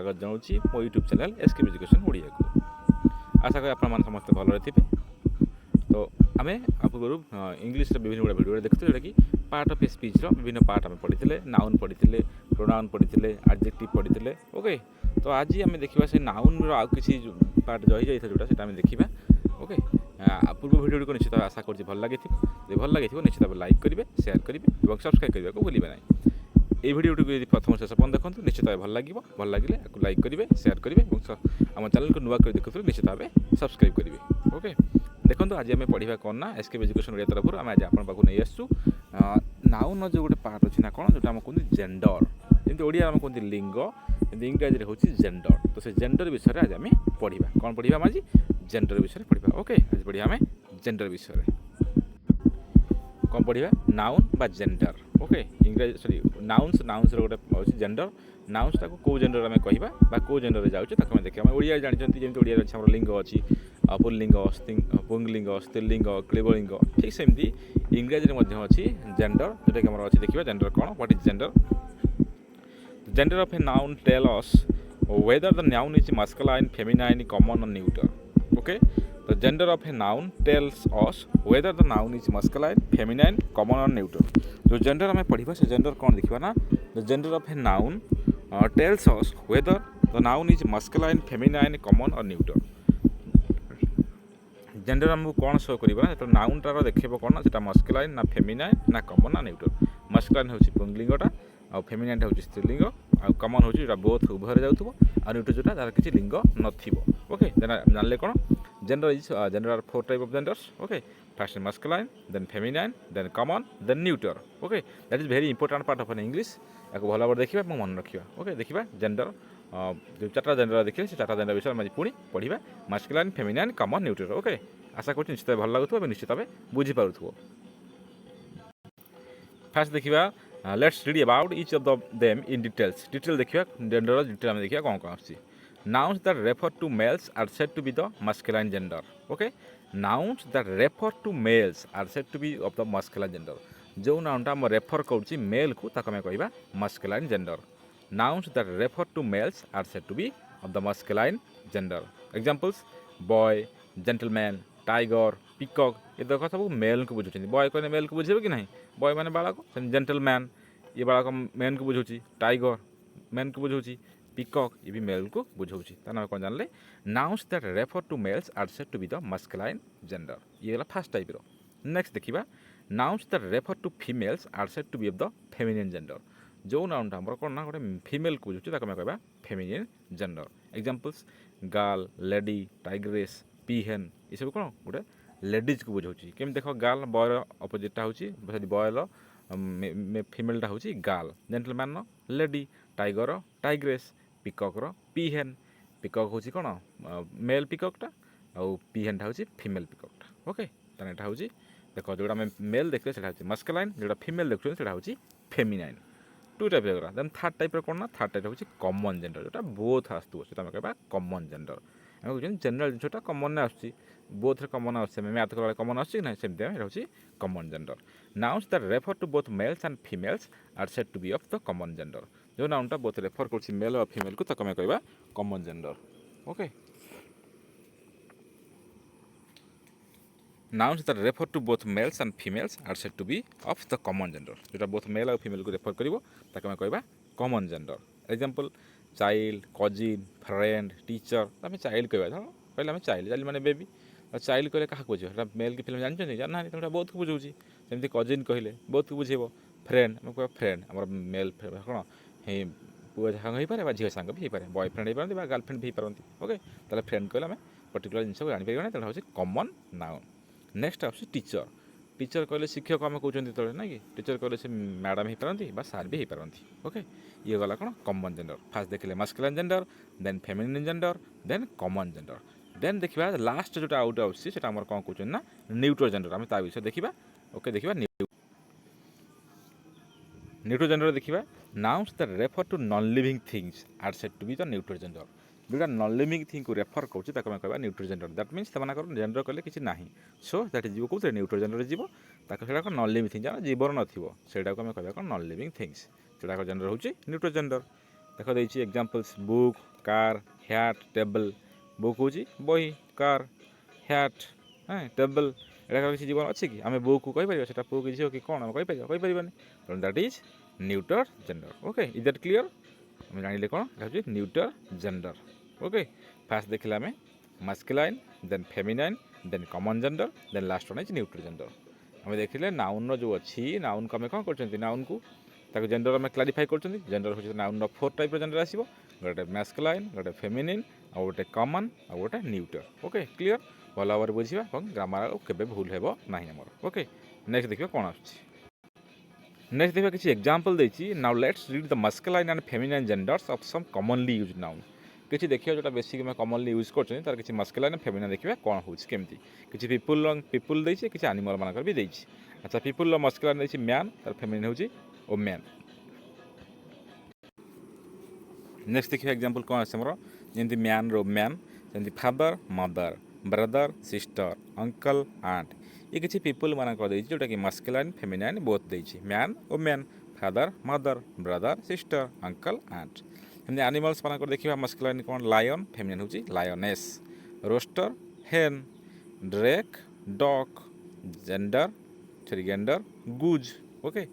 स्वागत जनाऊँगी मो YouTube channel S K education Odia को। आशा करी आप समस्त भल थे। तो आम आपको इंग्लीश विभिन्न गुड़ा भिडियो देखते जोटा कि पार्ट ऑफ स्पीच विभिन्न पार्ट आम पढ़ी नाउन पढ़ी प्रोनाउन पढ़ी एडजेक्टिव पढ़ी। ओके, तो आज आम देखा से नाउन आउ कि पार्ट रही जाता जोटा देखा। ओके, पूर्व भिडियो को निश्चित आशा कर भल लगी भल लगी निश्चित भाव लाइक करेंगे, शेयर करेंगे और सब्सक्राइब करने को भूलें ना। ये भिडियोटी को प्रथम शेष पर्यंत देखो निश्चित भाव भल लगे भल लगे लाइक करेंगे, शेयर करेंगे और आम चैनल को नुआ कर देखुए निश्चित भाव सब्सक्राइब करेंगे। ओके, देखो आज आम पढ़ा कौन ना एसके एजुकेशन ओडिया तरफ आम आज आप नहीं आसू नाउन जो गोटे पार्ट अच्छी ना कौन जो आम कहते जेंडर, जमी ओडिया आम कहते लिंग, इंग्राजी हूँ जेंडर। तो से जेंडर विषय आज आम पढ़ा कौन पढ़ा आज जेंडर विषय पढ़ा। ओके, आज पढ़ा आम जेंडर विषय कौन पढ़ा नाउन बा जेंडर। ओके, इंग्राजी सॉरी नाउन्स गोटे अच्छी जेंडर। नाउन्स कौ जेंडर आम कह कौ जेंडर जाऊँ ताको देखिए ओडिया जानते जमी ओडिया अच्छे आम लिंग अच्छी पुल्लिंग पुंगलिंग स्त्रीलिंग क्लीबलिंग, ठीक सेमती इंग्राजी अच्छी जेंडर जोटा कि अच्छी देखिए जेंडर कौन what is gender. Gender of a noun tell us whether the noun is masculine, feminine, common or neuter. Okay, the gender of a noun tells us whether the noun is masculine, feminine, common or neuter. जो gender आम पढ़ा से gender कौन देखा ना, the gender of a noun tells us whether the noun is masculine, feminine, common or neuter. Gender आमको कौन show करना जो नाउन टार देखेब कौन ना से मस्कुलाइन ना फेमिनाइन ना कमन ना न्यूट्रल। मस्कुलाइन हूँ पुंगलिंगटा आ फेमिनाइन हूँ स्त्रीलिंग आ कमन हूँ जो बोथ उभय जाऊँ आ न्यूट्रल जोटा तार किसी लिंग नथिबो। ओके, जानले कौन gender is gender are 4 type of genders. Okay, first masculine, then feminine, then common, then neutral. Okay, that is very important part of an English. या भल भाव देखा मन रखा। ओके, देखा जेंडर जो 4टा जेंडर देखिए से 4टा जेंडर विषय में पुणी पढ़ा masculine, feminine, common, neutral. Okay, आशा कर निश्चित भल लगुव निश्चित भाव बुझीपार। फास्ट देखा let's read about each of them in details. Detail देखा जेंडर डिटेल आम देखा कौन कौन आसी। Nouns that refer to males are said to be the masculine gender. Okay, nouns that refer to males are said to be of the masculine gender. जो नाउनटा आम refer करुच्ची मेल को ताको कह masculine gender. Nouns that refer to males are said to be of the masculine gender. Examples boy, gentleman, tiger, peacock ये देख सब मेल को बुझे। बॉय कहने मेल को बुझे कि नहीं, बॉय मैंने बालक, जेंटलमैन ये बालक मेन को बुझे, टाइगर मेन को बुझे, पिकॉक ये भी मेल को बुझे। ताना कौन जानले nouns that refer to males are said to be the masculine gender. ये गला फर्स्ट टाइप रो। नेक्स्ट देखा nouns that refer to females are said to be of the feminine gender. जो नाउनटा आम कौन ना गोटे फीमेल को बुझे ताको कह feminine gender. Examples girl, lady, tigress, peahen ये सब कौन गोटे लेडीज को बुझाऊँ। केमी देख गर्ल बॉयर अपोजिटा हूँ बॉयर फीमेलटा हूँ girl, gentleman lady, tiger tigress, पिकॉकर पीहेन। पिकॉक हूँ कौन मेल पिकॉकटा आउ पीहेनटा हूँ फीमेल पिकॉकटा। ओके, ताने एटा हूँ देख जोड़ा आम मेल देखते से मस्कुलाइन, जोड़ा फीमेल देखुए से हूँ फेमिनाइन। 2 टाइप रहा। देन थर्ड टाइप कौन ना थर्ड टाइप हूँ कमन जेंडर जोटा बोथ आसू से कह कमन जेंडर। जनरल जिनसा कमन आसूँ बोथ कमन आसे मैथ कला कमन आसूँ ना सेमती हूँ common gender. Nouns that refer to both males and females are said to be of the common gender. जो नाउनटा बोथ रेफर कर मेल और फीमेल को ताको कह common gender. Okay, nouns that refer to both males and females are said to be of the common gender. जोटा both male और female को रेफर कर कह common gender. Example child, cousin, friend, teacher. आम child कह कहले आम child child माने बेबी। चाइल्ड कहले क्या बुझे मेल कि फिल्म जानते जानना बहुत को बुझे। जमी कजिन कहले बहुत को बुझेब। फ्रेंड आम कह फ्रेंड आम मेल कौन हे पुआ सांग हो झील सांग भी हो बॉयफ्रेंड हो पारती गर्लफ्रेंड भी हो पारती। ओके, ताले फ्रेंड कहले आम पर्टिकुलर जिन को जापर तेना हूँ कमन नाउन। नेक्स्ट आस टीचर। टीचर कहले शिक्षक आम कहते तले ना कि टीचर कहले से मैडम हो पारती सार भी हो पारती। ओके, ये गला कौन कमन जेंडर। फास्ट देखिले masculine gender, then feminine gender, then common gender. Then देखा लास्ट जोटा आउट आसी से कौन कहते ना न्यूट्रल जेंडर। आम ता विषय देखा। ओके, देखा न्यूट्रल जेंडर देखा nouns that refer to non living things are said to be the neutral gender. जोटा नॉन लिविंग थिंग को रेफर करुच्ची कह न्यूट्रल जेंडर। दैट मीन्स से जेंडर कले किसी ना सो दैट जीव कौन न्यूट्रल जेंडर जीव ताको नॉन लिविंग थिंग जहाँ जीवन नथिबो सेटा को कह नॉन लिविंग थिंग्स। जोटा जेंडर हूँ न्यूट्रल जेंडर। देख देती examples book car hat table book हूँ बही कार हैट हाँ टेबल एटा किसी जीवन अच्छे कि आम बुक को कहीपर से पुओ कि झील कि कौन आम कहीपर तेणु that is neuter gender okay is that clear आम जानिले कौन न्यूटर जेंडर ओके फास्ट देखिले आम masculine then feminine then common gender then last one is neutral gender आम देखिले नाउन जो अच्छी नाउन को आम कौन कर नाउन को जेंडर आम क्लारिफाई कर जेंडर हूँ नाउन 4 टाइप जेंडर आसो गोटे मास्कुलाइन गोटे फेमिनिन आ गोटे कॉमन आ गोटे न्यूट्रल ओके क्लीयर भल भाव बुझा और ग्रामर केवे भूल हेब ना आमर ओके नेक्स्ट देखिए कौन आसुच्छी नेक्स्ट देखिए किसी एग्जांपल देती now let's read the masculine and feminine genders of some commonly use noun किसी देखिए जो बेसिक मैं कॉमनली यूज कर तार किसी मास्कुलाइन फेमिनाइन देखिए कौन हो किसी पीपुल देछि किसी एनिमल मानकर भी देछि अच्छा पीपुल मास्कुलाइन देछि मैन तार फेमिनाइन होछि वुमेन नेक्स्ट देखिए एग्जांपल कौन आसे मोर जमी मैन रो मैन जमी father mother brother sister uncle aunt ये किसी पीपुल मानक जोटा कि मास्कुलाइन फेमिनाइन बोथ देछि मैन और man father mother brother sister uncle aunt जमी एनिमल्स मानक देखा मास्कुलाइन कौन लायन फेमिनाइन होछि lioness rooster hen drake dog gender sorry gander goose okay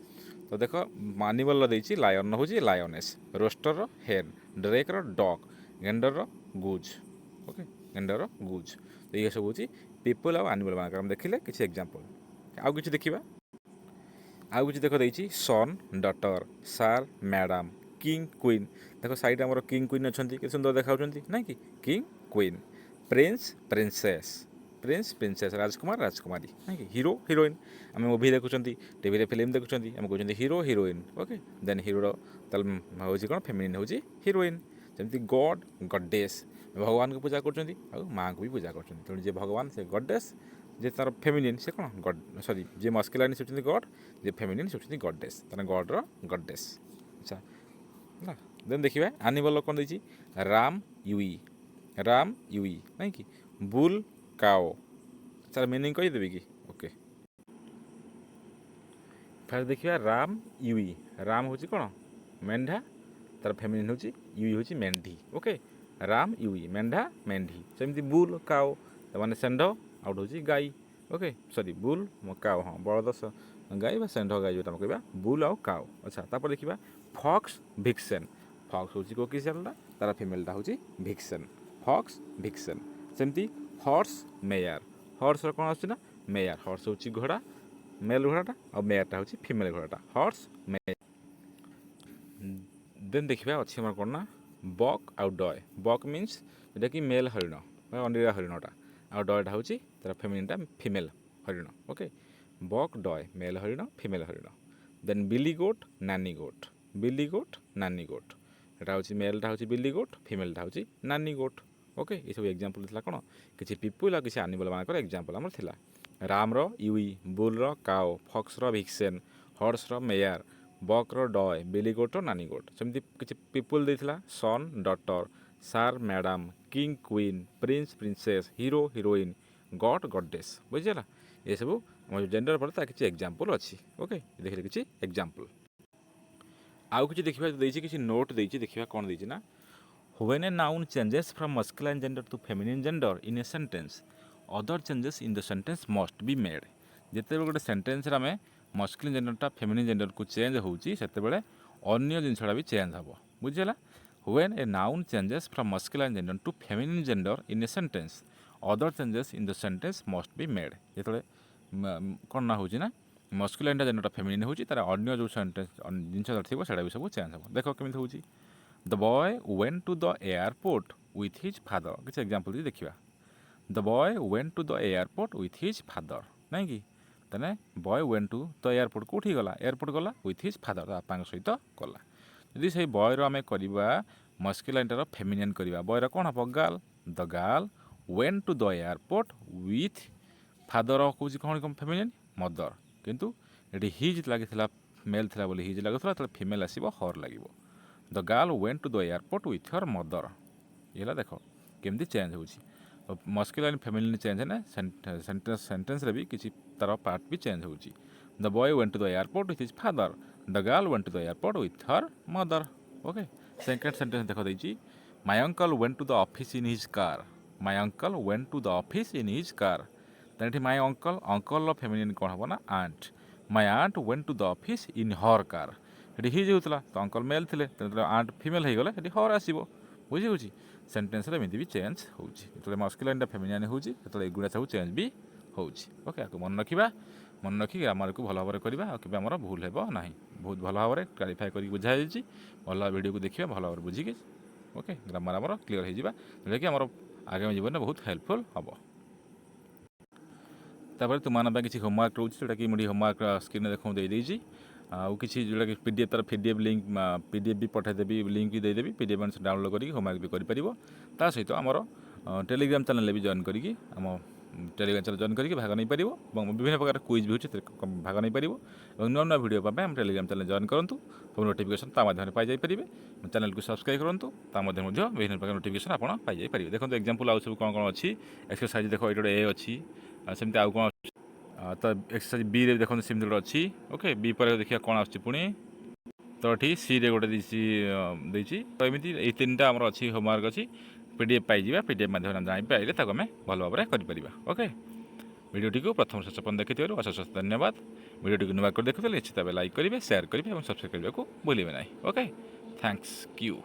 तो देख एनिमल देछि लायन होछि lioness rooster hen drake dog gander goose okay gander गुज तो ये सब हूँ पीपुल आउ एनिमल मान देखिले किसी एग्जांपल आउ किसी देखा आउ किसी देख देती son daughter sir madam king queen देख साइड आम किंग क्वीन अच्छा कि सुंदर देखा ना कि king queen prince princess prince princess राजकुमार राजकुमारी ना कि हिरो हिरोइन आम मुवी देखुं टीवी फिल्म देखुं आम कहते hero heroine okay then hero हूँ कौन फेमिनिन हूँ हिरोइन जमी गॉड गॉडेस भगवान को पूजा कर माँ को भी पूजा कर जे भगवान से गॉडेस जे तार फेमिनिन से कौन गॉड सॉरी जे मास्कुलाइन से गॉड जे फेमिनिन से गॉडेस तार गॉड गॉडेस अच्छा ना देन देखिए एनिमल कौन देती राम यूई ना कि बुल काओ तार मीनिंग कहीदेवी कि ओके फास्ट देखिए राम यूई राम हूँ कौन मेंढा तार फेमिनिन हूँ यूई हूँ मेंढी ओके राम यूई मेंढा मेंढी सेमती बुल काओ मैंने षेंढ आउट हूँ गाई ओके सॉरी बुल काओ हाँ बलद गाई षेंढ गाई जो कह बुल आउ काओ अच्छा तापर देखा फॉक्स भिक्सेन फॉक्स हूँ कोकिशियालटा तार फिमेलटा हूँ भिक्सेन फॉक्स भिक्सेन सेमती हॉर्स मेयर हॉर्स कौन आसना मेयर हॉर्स हूँ घोड़ा मेल घोड़ाटा और मेयरटा हूँ फिमेल घोड़ाटा हॉर्स मेयर देन देखा अच्छी आम कौन ना बक आउ डय बक मीन्स जोटा कि मेल हरिण अंडीरा हरिणटा आउ डयटा हूँ तार फेमिनिनटा फिमेल हरिण ओके बक डय मेल हरिण फिमेल हरिण देन बिली गोट नानी गोट बिली गोट नानी गोट एटा हूँ मेलटा हूँ बिली गोट फिमेलटा हूँ नानी गोट ओके ये सब एग्जांपल था कौन किसी पीपुल आ किसी एनिमल मानकर एग्जांपल आमर थिला रामर यूई बुलर काओ फक्सर भिक्सेन हॉर्सर मेयर बक्र डय बिली गोट नानी गोट सेमती किसी पीपुल देथिला son daughter sir madam king queen prince princess hero heroine god goddess बुझीगला ये सब जेंडर पर किसी एग्जांपल अच्छी ओके देखिए किसी एग्जांपल आउ किसी देखा किसी नोट देती देखा कौन देती ना When a noun changes from masculine gender to feminine gender in a sentence, other changes in the sentence must be made. जिते गोटे सेन्टेन्स आम मस्कुलिन जेंडरटा फेमिनिन जेंडर को चेंज होती से अन्य जिनसा भी चेंज हम बुझीगला When a noun changes from masculine gender to feminine gender in a sentence, other changes in the sentence must be made. जिते कौन ना हो मस्कुलाइन जेंडरटा फेमिनिन हो तार अन्य जो सेन्टेन्स जिनसा थी से भी सब चेंज हम देख केमी हो The boy went to the airport with his father. किसी एग्जांपल देखिए The boy went to the airport with his father. नहीं कि तेने boy went to the airport कौटी गला एयरपोर्ट गला with his father बापा सहित गला यदि से बॉयर आम करवा मस्कुलाइनटार फेमिनिन करवा बॉयर कौन हम girl the girl went to the airport with father कौन कौन फेमिनिन मदर किंतु ये हिज लगी मेल थी बोली हिज लगुला फिमेल आसो हर लगे The girl went to the airport with her mother. ये देख केमती चेंज हो मस्कुलाइन फेमिनिन चेंज है ना सेंटेंस रे भी किसी तार पार्ट भी चेंज हो the boy went to the airport with his father the girl went to the airport with her mother okay second sentence देख देती my uncle went to the office in his car my uncle went to the office in his car तेनाली my uncle uncle feminine कौन हम ना aunt my aunt went to the office in her car ये his होता तो uncle male थे aunt female हो गले हर आसो बुझी हो सेन्टेन्स एमती भी चेंज हो मस्कुलाइन फेमिनिन होगुड़ा सब चेंज भी होके आपको मन रखा मन रखी ग्रामर को भल भाव करवा कि आम भूल हे ना बहुत भल भाव में क्लारीफाए कर बुझाई भल वीडियो को देखिए भल भाव बुझिकी ओके ग्रामर आमर क्लीयर हो जोटा आम आगामी जीवन में बहुत हेल्पफुल हम तापर तुम किसी होमवर्क रोचे जोटा कि मुझे होमवर्क स्क्रीन देखो देदेजी आउ कि जोटा कि पीडीएफ तार पीडीएफ लिंक पीडीएफ भी पठेदेवी लिंक भी देदेवी पीडीएफ आंसर डाउनलोड करके होमवर्क भी कर सहित आमर टेलीग्राम चैनल भी जॉइन करी आम टेलीग्राम चैनल जॉइन करके भाग नहीं पार विभिन्न प्रकार क्विज भी होती भाग नहीं पार नुआ नुआ भिडियो पाई टेलीग्राम चैनल जॉइन करूँ सब नोटिफिकेशन माध्यम पाई पारे चैनल को सब्सक्राइब करूँ विभिन्न प्रकार नोटिफिकेशन आप पाई पारे देखो एग्जाम्पल आउ सब कौन कौन अच्छी एक्सरसाइज देख ये ए अच्छी सेमती आउ कौन तो एक्सरसाइज बी रे देखो सेमती गोटे अच्छी ओके बी पर देखिए कौन आसुँगी तो ये सी रे गोटे देती तो एमती ये तीन टा आमर अच्छी होमवर्क अच्छी पीडीएफ पाई पीडीएफ माध्यम जापारे आम भल भाव में कर ओके भिडियोटी को प्रथम शेष पर्यटन देखिए अशेष धन्यवाद भिडियोटी को नुआ कर देखुले निश्चित भाव लाइक करेंगे शेयर करेंगे और सब्सक्राइब करने को भूलें ना ओके थैंक्स यू।